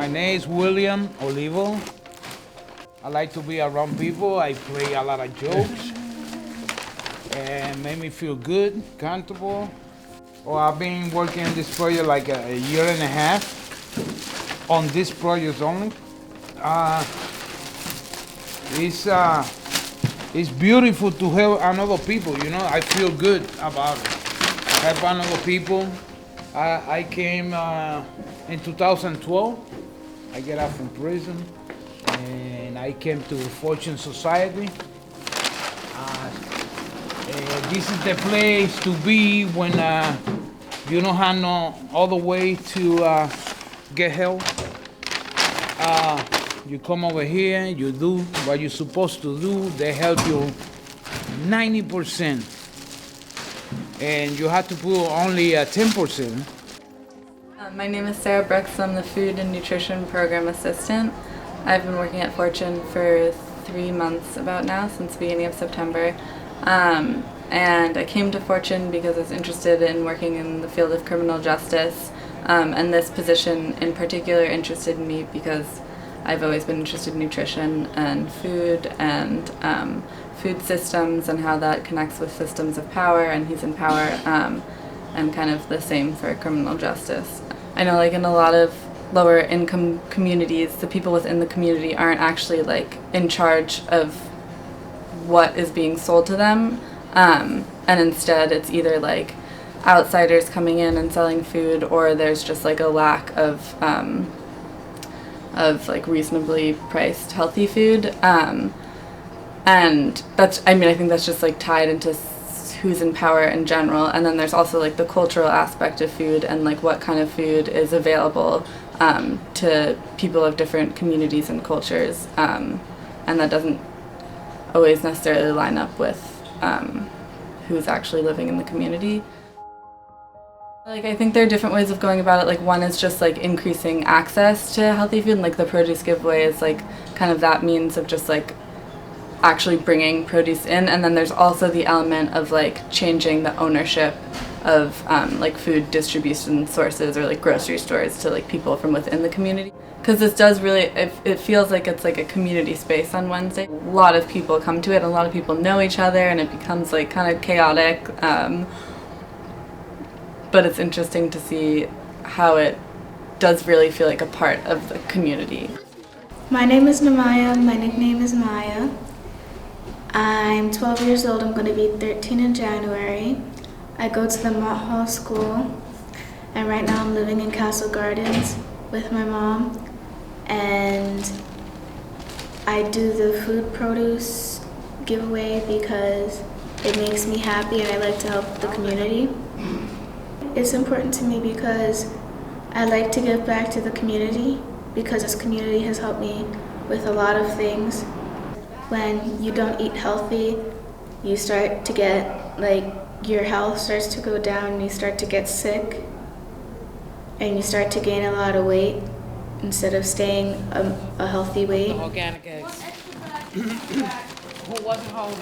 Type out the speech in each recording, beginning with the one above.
name is William Olivo. I like to be around people. I play a lot of jokes and make me feel good, comfortable. Well, I've been working on this project like a year and a half on this project only. It's beautiful to help another people, you know. I feel good about it. Help another people. I came in 2012. I get out from prison and I came to Fortune Society. This is the place to be when you don't have no other way to get help. You come over here, you do what you're supposed to do. They help you 90%, and you have to put only 10%. My name is Sarah Brooks. I'm the Food and Nutrition Program Assistant. I've been working at Fortune for 3 months about now, since the beginning of September. And I came to Fortune because I was interested in working in the field of criminal justice, and this position in particular interested me because I've always been interested in nutrition and food systems and how that connects with systems of power and who's in power, and kind of the same for criminal justice. I know like in a lot of lower income communities, the people within the community aren't actually like in charge of what is being sold to them, and instead it's either like outsiders coming in and selling food, or there's just like a lack of like reasonably priced healthy food, and that's, I mean, I think that's just like tied into who's in power in general. And then there's also like the cultural aspect of food and like what kind of food is available to people of different communities and cultures, and that doesn't always necessarily line up with who's actually living in the community. Like, I think there are different ways of going about it. Like, one is just like increasing access to healthy food, and like the produce giveaway is like kind of that means of just like actually bringing produce in. And then there's also the element of like changing the ownership of like food distribution sources or like grocery stores to like people from within the community. Because this does really, it feels like it's like a community space on Wednesday. A lot of people come to it, and a lot of people know each other, and it becomes like kind of chaotic. But it's interesting to see how it does really feel like a part of the community. My name is Namaya. My nickname is Maya. I'm 12 years old. I'm going to be 13 in January. I go to the Mott Hall School, and right now I'm living in Castle Gardens with my mom. And I do the food produce giveaway because it makes me happy and I like to help the community. It's important to me because I like to give back to the community, because this community has helped me with a lot of things. When you don't eat healthy, you start to get, like, your health starts to go down, and you start to get sick, and you start to gain a lot of weight instead of staying a healthy weight. Organic eggs. Who wasn't home?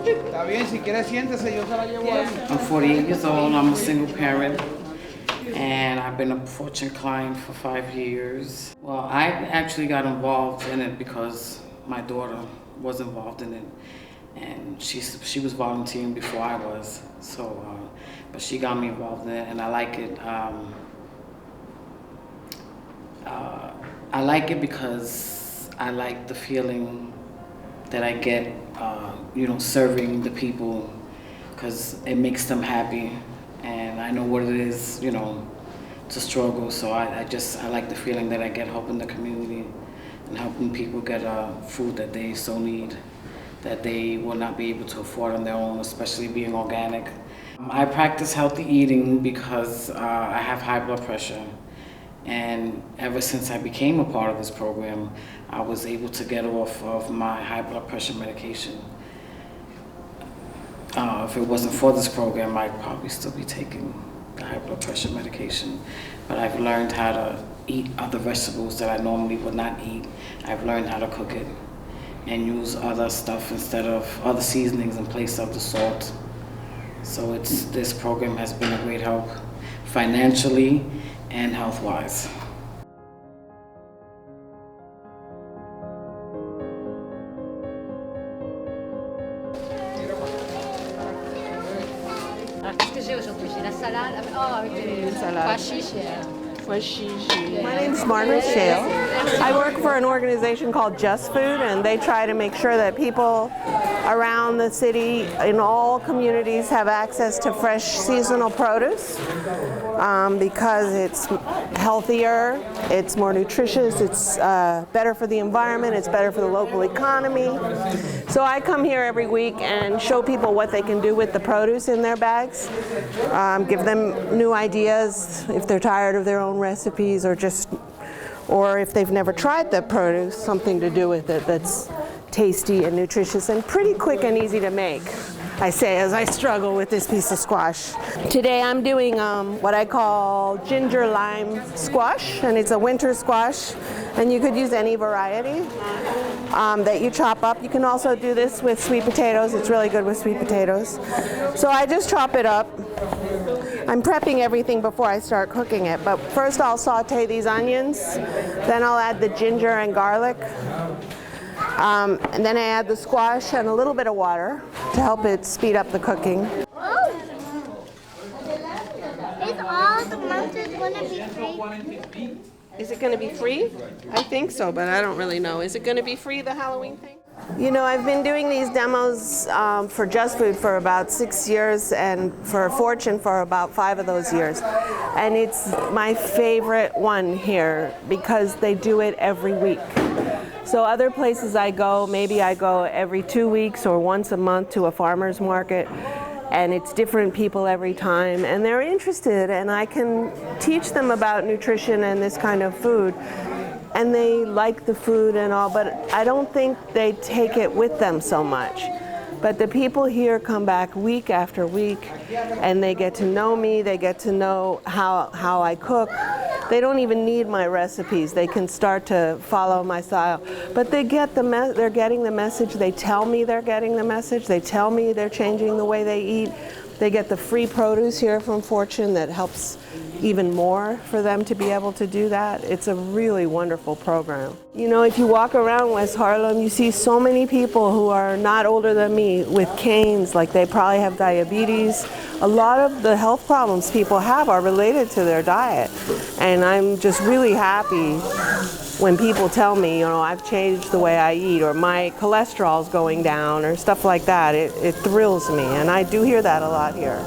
Está bien, si quiere siéntese, yo se la llevo ahí. I'm 48 years old, I'm a single parent, and I've been a Fortune client for 5 years. Well, I actually got involved in it because my daughter was involved in it, and she was volunteering before I was, so, but she got me involved in it, and I like it. I like it because I like the feeling that I get, you know, serving the people, because it makes them happy, and I know what it is, you know, to struggle. So I like the feeling that I get helping the community and helping people get food that they so need, that they will not be able to afford on their own, especially being organic. I practice healthy eating because I have high blood pressure. And ever since I became a part of this program, I was able to get off of my high blood pressure medication. If it wasn't for this program, I'd probably still be taking the high blood pressure medication. But I've learned how to eat other vegetables that I normally would not eat. I've learned how to cook it and use other stuff instead of other seasonings in place of the salt. And I like it. I like it because I like the feeling that I get helping the community and helping people get food that they so need, that they will not be able to afford on their own, especially being organic. I practice healthy eating because I have high blood pressure. And ever since I became a part of this program, I was able to get off of my high blood pressure medication. So this program has been a great help financially and health-wise. Qu'est-ce que j'ai aujourd'hui? J'ai la salade avec des pois chiches et My name's Margaret Shale. I work for an organization called Just Food, and they try to make sure that people around the city in all communities have access to fresh seasonal produce because it's healthier, it's more nutritious, it's better for the environment, it's better for the local economy. So I come here every week and show people what they can do with the produce in their bags, give them new ideas if they're tired of their own recipes or if they've never tried the produce, something to do with it that's tasty and nutritious and pretty quick and easy to make, I say as I struggle with this piece of squash. Today I'm doing what I call ginger lime squash, and it's a winter squash, and you could use any variety that you chop up. You can also do this with sweet potatoes. It's really good with sweet potatoes. So I just chop it up. I'm prepping everything before I start cooking it, but first I'll saute these onions, then I'll add the ginger and garlic, and then I add the squash and a little bit of water to help it speed up the cooking. Oh! Is all the monsters going to be free? Is it going to be free? I think so, but I don't really know. Is it going to be free, the Halloween thing? You know, I've been doing these demos for Just Food for about 6 years and for Fortune for about 5 of those years. And it's my favorite one here because they do it every week. So other places I go, maybe I go every 2 weeks or once a month to a farmer's market, and it's different people every time, and they're interested, and I can teach them about nutrition and this kind of food. And they like the food and all, but I don't think they take it with them so much. But the people here come back week after week, and they get to know me, they get to know how I cook. They don't even need my recipes. They can start to follow my style. But they get they're getting the message. They tell me they're getting the message. They tell me they're changing the way they eat. They get the free produce here from Fortune that helps even more for them to be able to do that. It's a really wonderful program. You know, if you walk around West Harlem, you see so many people who are not older than me with canes, like they probably have diabetes. A lot of the health problems people have are related to their diet. And I'm just really happy when people tell me, you know, I've changed the way I eat, or my cholesterol's going down, or stuff like that. It thrills me, and I do hear that a lot here.